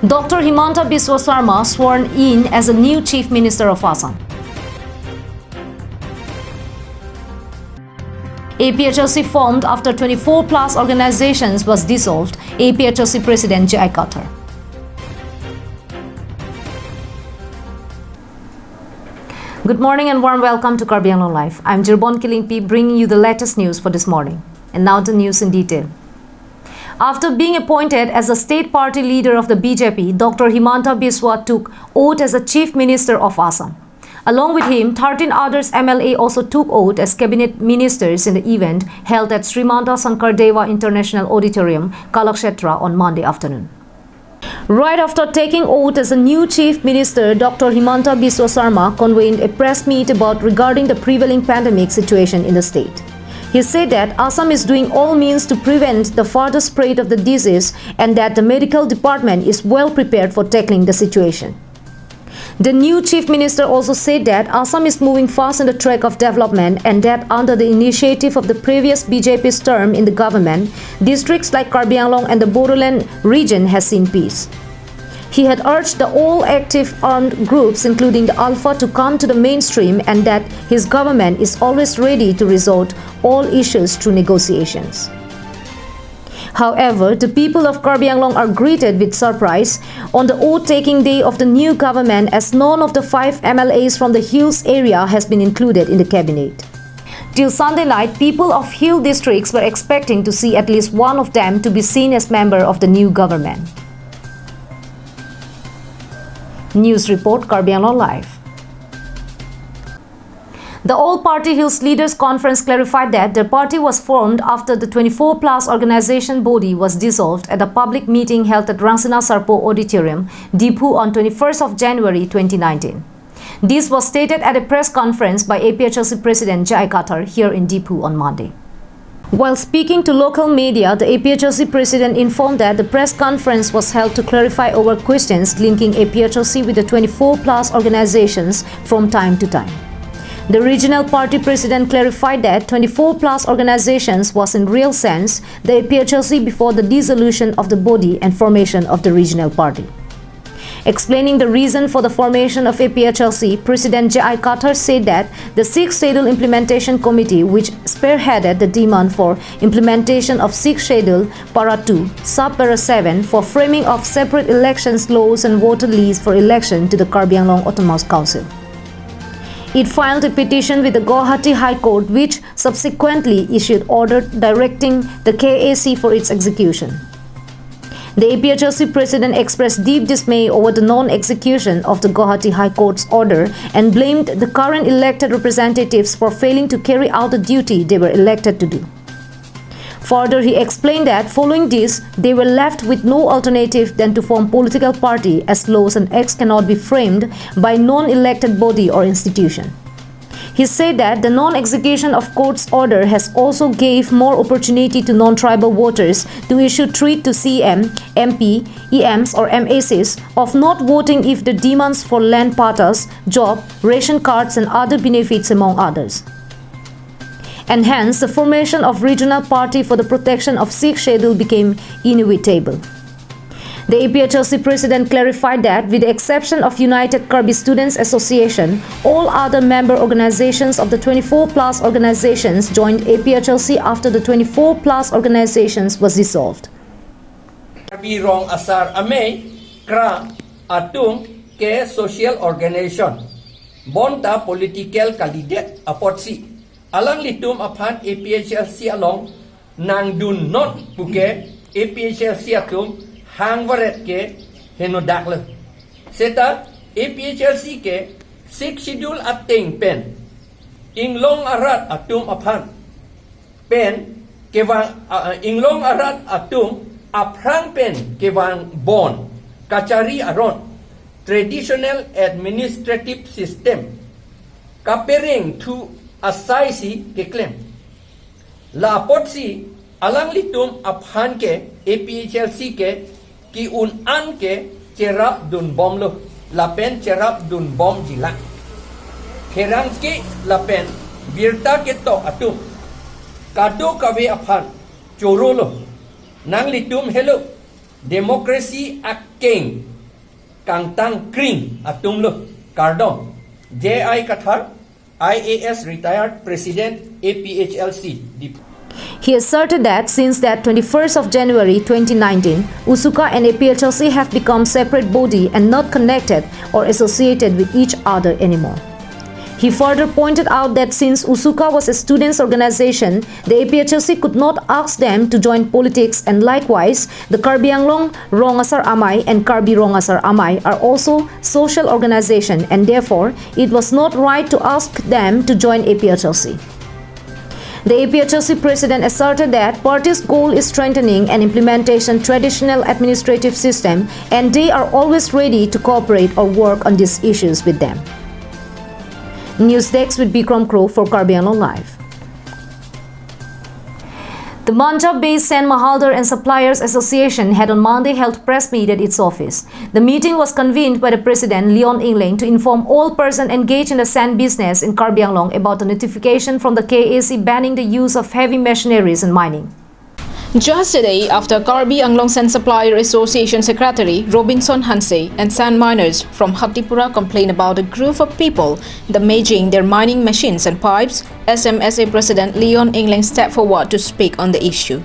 Dr. Himanta Biswa Sarma sworn in as the new Chief Minister of Assam. APHRC formed after 24 plus organizations was dissolved, APHRC President Jai Qatar. Good morning and warm welcome to Karbi Anglong Live. I'm Jirbon Kilingpi bringing you the latest news for this morning. And now the news in detail. After being appointed as the state party leader of the BJP, Dr. Himanta Biswa took oath as the Chief Minister of Assam. Along with him, 13 others MLA also took oath as cabinet ministers in the event held at Srimanta Sankardeva International Auditorium, Kalakshetra on Monday afternoon. Right after taking oath as a new Chief Minister, Dr. Himanta Biswa Sarma convened a press meet regarding the prevailing pandemic situation in the state. He said that Assam is doing all means to prevent the further spread of the disease and that the medical department is well prepared for tackling the situation. The new Chief Minister also said that Assam is moving fast on the track of development and that under the initiative of the previous BJP's term in the government, districts like Karbi Anglong and the Borderland region has seen peace. He had urged the all active armed groups, including the Alpha, to come to the mainstream and that his government is always ready to resolve all issues through negotiations. However, the people of Karbi Anglong are greeted with surprise on the oath-taking day of the new government as none of the 5 MLAs from the Hills area has been included in the cabinet. Till Sunday night, people of Hill districts were expecting to see at least one of them to be seen as member of the new government. News Report, Karbi Anglong Live. The All-Party Hills Leaders Conference clarified that their party was formed after the 24-plus organization body was dissolved at a public meeting held at Rangsana Sarpo Auditorium, Diphu on 21st of January 2019. This was stated at a press conference by APHRC President Jai Qatar here in Diphu on Monday. While speaking to local media, the APHRC President informed that the press conference was held to clarify over questions linking APHRC with the 24-plus organizations from time to time. The regional party president clarified that 24-plus organizations was in real sense the APHRC before the dissolution of the body and formation of the regional party. Explaining the reason for the formation of APHRC, President Jai Qatar said that the 6th Schedule Implementation Committee, which spearheaded the demand for implementation of 6th Schedule Para 2, Sub-Para 7 for framing of separate elections laws and voter lists for election to the Karbi Anglong Autonomous Council. It filed a petition with the Guwahati High Court, which subsequently issued order directing the KAC for its execution. The APHRC President expressed deep dismay over the non-execution of the Guwahati High Court's order and blamed the current elected representatives for failing to carry out the duty they were elected to do. Further, he explained that following this, they were left with no alternative than to form political party as laws and acts cannot be framed by non-elected body or institution. He said that the non-execution of court's order has also gave more opportunity to non-tribal voters to issue threat to CM, MP, EMs or MACs of not voting if the demands for land patas, job, ration cards and other benefits among others. And hence, the formation of regional party for the protection of 6th schedule became inevitable. The APHRC President clarified that, with the exception of United Karbi Students Association, all other member organizations of the 24-plus organizations joined APHRC after the 24-plus organizations was dissolved. Karbi rong asar ame kra atung ke social organization bonta political candidate APHRC alang litum aphan APHRC along nang dun not puke APHRC atum hang varet ke henodak le seta APHRC ke 6 schedule ating pen inglong arat atum aphan pen kewang inglong arat atum aprang pen kewang bon kachari aron traditional administrative system kapering to asaisi ke claim la APHRC alang litum aphan ke APHRC ke ki un an ke cerap dun bom lo lapen cerap dun bom jila kerang ke lapen birta ke to atum kado kawe aphan choro lo nang litum hello democracy akeng kang tang kring atum lo kardom JI Kathar IAS retired president APHRC. He asserted that since that 21st of January 2019, Usuka and APHRC have become separate body and not connected or associated with each other anymore. He further pointed out that since Usuka was a students' organization, the APHRC could not ask them to join politics, and likewise, the Karbi Anglong Rongasar Amai and Karbi Rongasar Amai are also social organization, and therefore, it was not right to ask them to join APHRC. The APHRC president asserted that party's goal is strengthening and implementation traditional administrative system, and they are always ready to cooperate or work on these issues with them. News Desk with Bikram Crow for Karbi Anglong Live. The Manja-based San Mahaldar and Suppliers Association had on Monday held press meet at its office. The meeting was convened by the President, Leon Ingling, to inform all persons engaged in the sand business in Karbi Anglong about the notification from the KAC banning the use of heavy machineries in mining. Just a day after Karbi Anglong Sand Supplier Association Secretary Robinson Hanse and sand miners from Hatipura complained about a group of people damaging their mining machines and pipes, SMSA President Leon Ingling stepped forward to speak on the issue.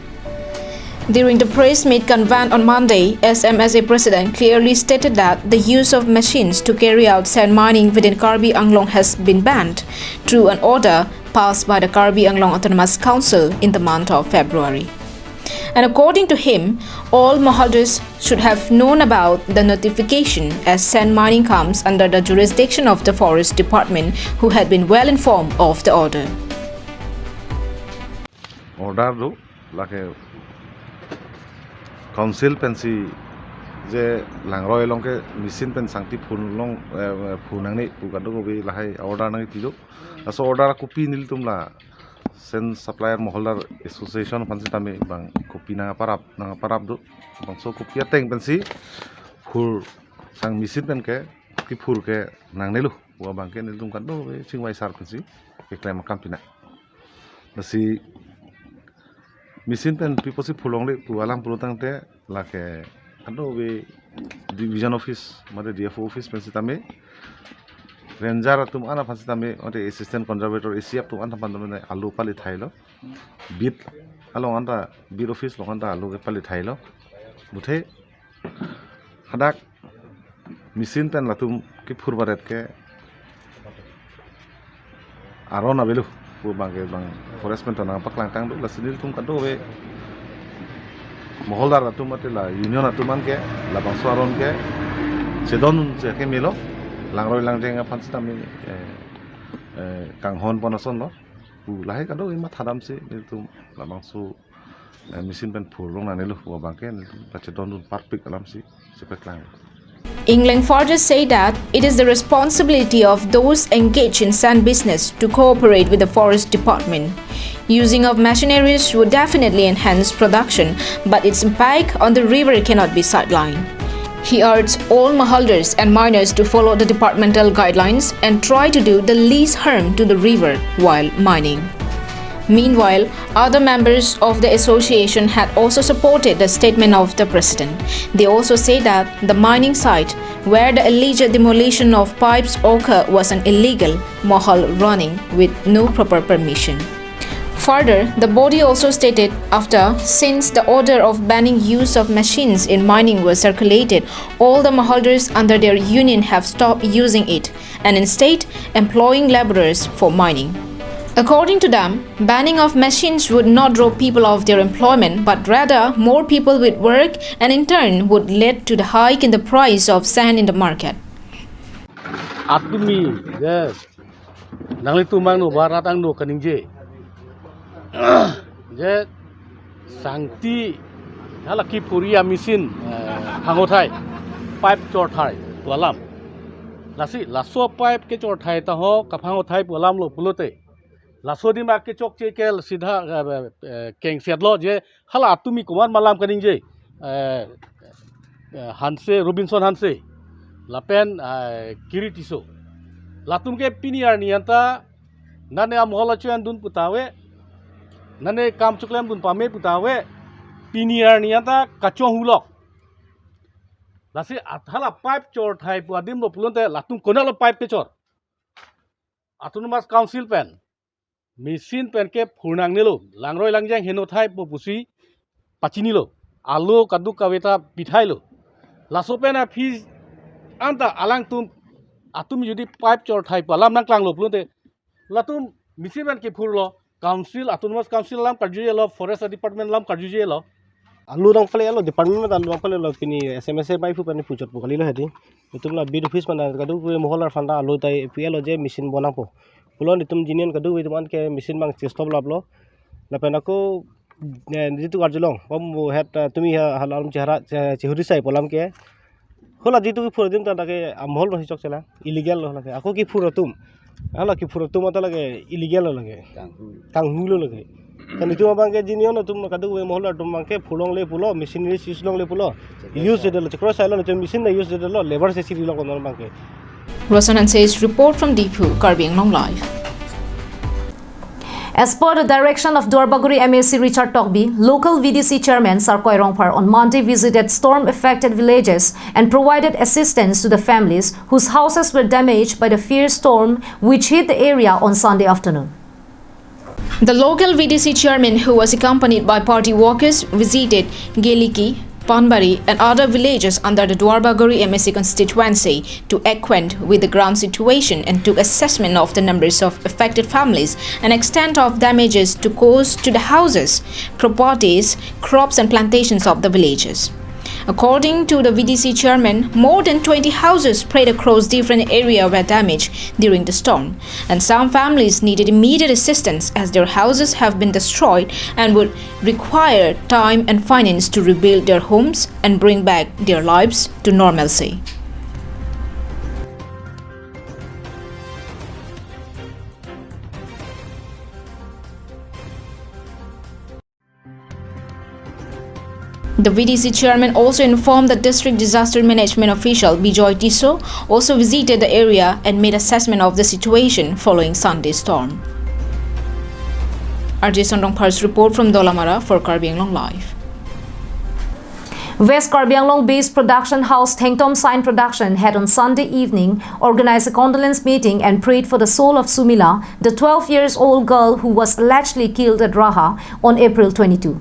During the press meet convened on Monday, SMSA President clearly stated that the use of machines to carry out sand mining within Karbi Anglong has been banned through an order passed by the Karbi Anglong Autonomous Council in the month of February. And according to him, all Mahaldars should have known about the notification as sand mining comes under the jurisdiction of the Forest Department, who had been well informed of the order. Order do like a council pensi je langroi long ke machine pen sangti phun long phunang ni pukado ko bi lahai order nang tido aso order copy nil tumla Sen Supplier Mahaldar Association pansi tami bang kopi nang parap do bang so kopi ateng pensi phur sang machine pen ke ki phur ke nang nelu wa bang ke nil tum kan do chingwai sar pensi ke claim kampina nasi machine pen people si phulong le tu alam pulutang te la ke kando be division office made DFO office pensi tami Ranger tum ana pansi tami ote assistant conservator ACF tum ana pandamene alu pali thailo bit along anta bit office long anta alu ke pali thailo muthe hadak machine pen latum ki phurbaret ke arona belu pu bangke bang forest pen tona paklang tang du lasinil tum kado we Mahaldar latum atela union atuman ke labang suaron ke sedon je ke milo langroi langjeng pansi tami kanghon ponason lo lahai kado ima thadam se nitum lamang su machine pen phurong na nelu wa bangke nitum pache don perfect alam si sepeklang. Ingling further said that it is the responsibility of those engaged in sand business to cooperate with the Forest Department. Using of machineries would definitely enhance production, but its impact on the river cannot be sidelined. He urged all Mahaldars and miners to follow the departmental guidelines and try to do the least harm to the river while mining. Meanwhile, other members of the association had also supported the statement of the president. They also say that the mining site where the alleged demolition of pipes occurred was an illegal mohal running with no proper permission. Further, the body also stated since the order of banning use of machines in mining was circulated, all the Mahaldars under their union have stopped using it and instead employing laborers for mining. According to them, banning of machines would not draw people off their employment, but rather more people would work and in turn would lead to the hike in the price of sand in the market. Atumi, yes. Nangli tumang no baratang no kaningje. Je sangti halaki puria machine hangothai pipe chorthai pualam. Lasi laso pipe ke chorthai ta ho kaphangothai pualam lo pulote. Lasodi mak ke chok che kel sidha keng setlo je hala atumi kumar malam kaningje Hanse Robinson Hanse lapen kiritiso latum ke piniar nianta nane amhola chuan dun putawe nane kam chuklem dun pame putawe piniar nianta kachong hulok lasi athala pipe chor thai puadim lo pulonte latum konalo pipe ke chor autonomous council pen machine pen ke phurnang nilo langroi langjang heno thai po pusi pachini lo alu kadu kaweta pithai lo laso pen a fees anta alang tum atum jodi pipe chor thai palam nang klang lo pulonte latum machine pen ke phurlo council autonomous council lam karjuje lo forest department lam karjuje lo alu dong pale lo department man alu pale lo kini SMS bai fu pani puchat pokali lo heti itum la bid office man kadu moholar fanda alu tai PL je machine bonapo pulon itum jinian kadu itum ke machine mang stop lablo la penako jitu karjulong pom het tumi halam chehara chehuri sai polam ke hola jitu ki furodim ta ke amhol basi chok chela illegal lo lage ako ki furotum hala ki furotum ta lage illegal lo lage tanghu lo lage kan itu abang ke jinion tum kadu moholar tum ke fulong le pulo machinery use long le pulo use de lo cross island tum machine na use de lo labor se siri lo kon bang ke Rosanan says report from Deepu, Karbi Anglong Live. As per the direction of Dorbaguri MAC Richard Tokbi, local VDC chairman Sarkoi Rongpar on Monday visited storm-affected villages and provided assistance to the families whose houses were damaged by the fierce storm which hit the area on Sunday afternoon. The local VDC chairman, who was accompanied by party workers, visited Geliki, Panbari and other villages under the Dorbaguri MSC constituency to acquaint with the ground situation and took assessment of the numbers of affected families and extent of damages to cause to the houses, properties, crops and plantations of the villages. According to the VDC chairman, more than 20 houses spread across different areas were damaged during the storm, and some families needed immediate assistance as their houses have been destroyed and would require time and finance to rebuild their homes and bring back their lives to normalcy. The VDC chairman also informed the district disaster management official Bijoy Tiso also visited the area and made assessment of the situation following Sunday's storm. RJ Sondongpar's report from Dolamara for Karbi Anglong Live. West Karbi Anglong-based production house Thengtom Sign Production had on Sunday evening organized a condolence meeting and prayed for the soul of Sumila, the 12-year-old girl who was allegedly killed at Raha on April 22.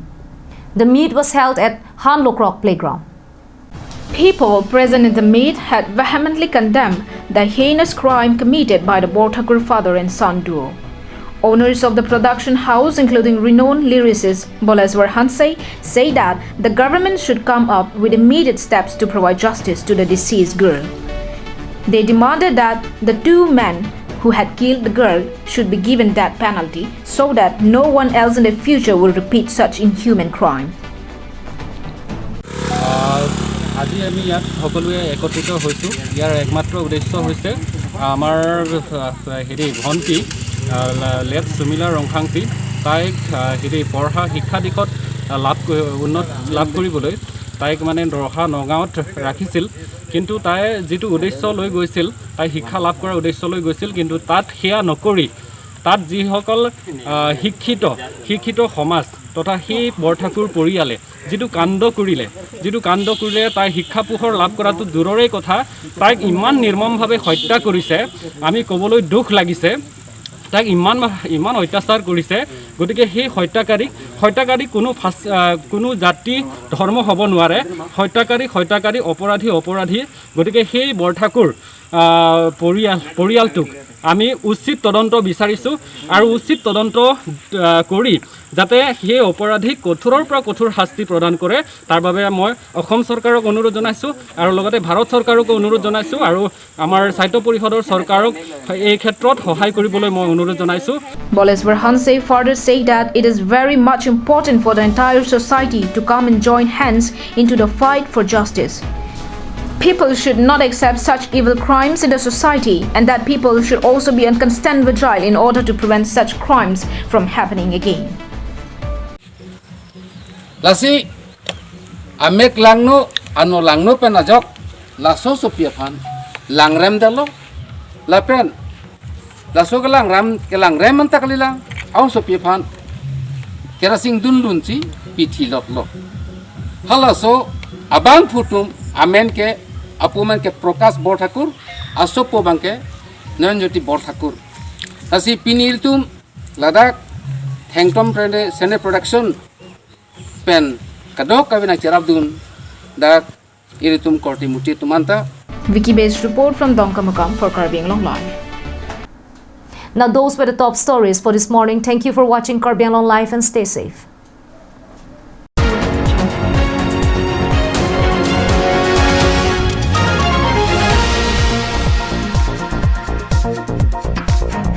The meet was held at Han Lokrok Playground. People present in the meet had vehemently condemned the heinous crime committed by the Borthakur father and son duo. Owners of the production house, including renowned lyricist Boleswar Hansay, say that the government should come up with immediate steps to provide justice to the deceased girl. They demanded that the two men who had killed the girl should be given death penalty so that no one else in the future will repeat such inhuman crime. আজি আমি ইয়াত সকলোৱে একত্ৰিত হৈছোঁ। ইয়াৰ একমাত্ৰ উদ্দেশ্য হৈছে আমাৰ ভণ্টি লেট সুমিলা ৰংখাংতি তাইক পঢ়া শিক্ষা দিশত উন্নত লাভ কৰিবলৈ তাইক মানে ৰহা নগাঁৱত ৰাখিছিল, কিন্তু তাই যিটো উদ্দেশ্য লৈ গৈছিল, তাই শিক্ষা লাভ কৰাৰ উদ্দেশ্য লৈ গৈছিল, কিন্তু তাত সেয়া নকৰি তাত যিসকল শিক্ষিত সমাজ তথা সেই বৰঠাকুৰ পৰিয়ালে যিটো কাণ্ড কৰিলে তাই শিক্ষা পোহৰ লাভ কৰাটো দূৰৰে কথা, তাইক ইমান নিৰ্মমভাৱে হত্যা কৰিছে। আমি ক'বলৈ দুখ লাগিছে, তাইক ইমান অত্যাচাৰ কৰিছে। গতিকে সেই হত্যাকাৰী কোনো জাতি ধৰ্ম হ'ব নোৱাৰে। হত্যাকাৰী অপৰাধী। গতিকে সেই বৰঠাকুৰ পৰিয়ালটোক আমি উচিত তদন্ত বিচাৰিছোঁ আৰু উচিত তদন্ত কৰি যাতে সেই অপৰাধীক কঠোৰৰ পৰা কঠোৰ শাস্তি প্ৰদান কৰে, তাৰ বাবে মই অসম চৰকাৰক অনুৰোধ জনাইছোঁ আৰু লগতে ভাৰত চৰকাৰকো অনুৰোধ জনাইছোঁ আৰু আমাৰ সাহিত্য পৰিষদৰ চৰকাৰক এই ক্ষেত্ৰত সহায় কৰিবলৈ মই অনুৰোধ জনাইছোঁ। Boleswar Hansay further say that it is very much important for the entire society to come and join hands into the fight for justice. People should not accept such evil crimes in the society, and that people should also be on constant vigil in order to prevent such crimes from happening again. Lasi amek ano langno penajok laso sopiafan langrem dalo lapen laso kelangrem antakalilang au sopiafan kerasing dunlunci pithi loklo halaso abang putum amen ke apuman ke Prokas Bor Thakur Asok po bangke Naranjoti Bor Thakur asi pinil tum Ladakh Thengtom prende sene production pen kadok kavina cherabdun dak iritum korti muti tumanta Wiki based report from Dongkamakam for Karbi Anglong Live. Now those were the top stories for this morning. Thank you for watching Karbi Anglong Live and stay safe.